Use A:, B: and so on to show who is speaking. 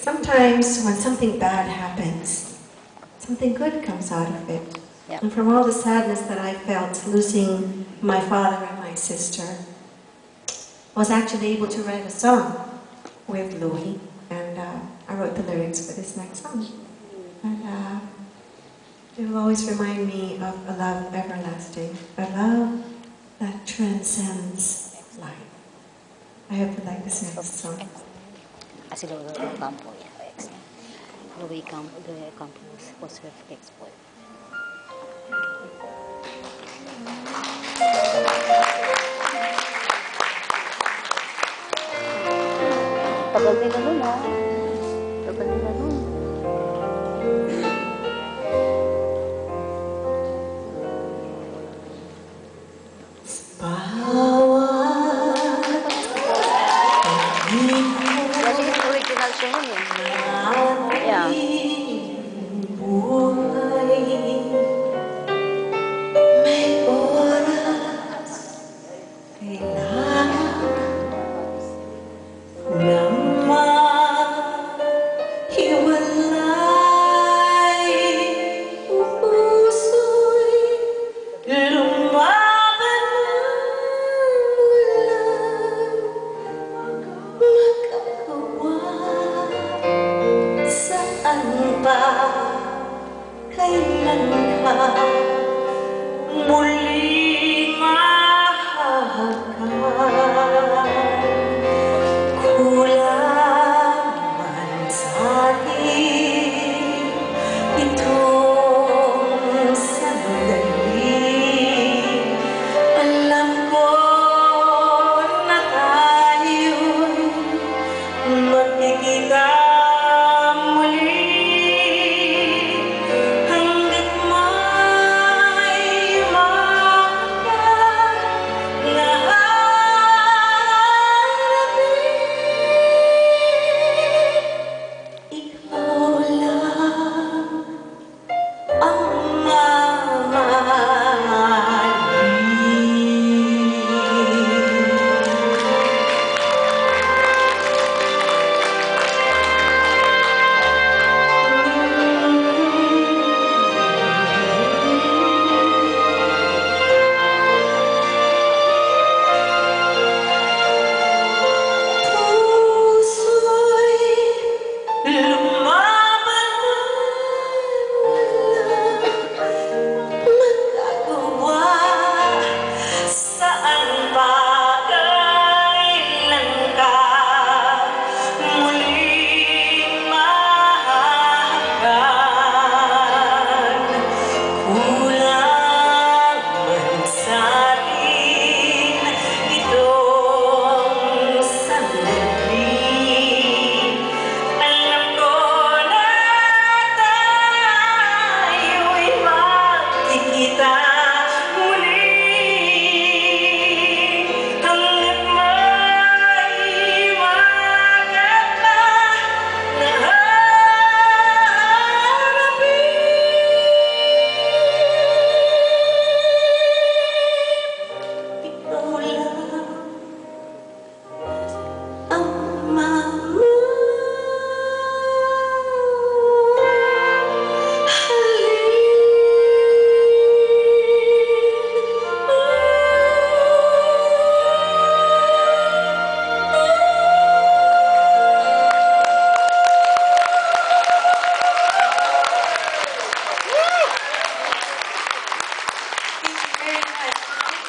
A: Sometimes when something bad happens, something good comes out of it.
B: Yep.
A: And from all the sadness that I felt losing my father and my sister, I was actually able to write a song with Louis, and I wrote the lyrics for this next song. And it will always remind me of a love everlasting, a love that transcends life. I hope you like this next song.
B: Si Louis Campo, ex niya. Louis Campo was her ex-boy. Tagal nila nun, ha? Tagal nila nun. Kasi yung original siya yun, eh. Yeah.
A: May oras kailangan na mahiwalay, puso'y lumaban ng magagawa. Saan ba, kailan ka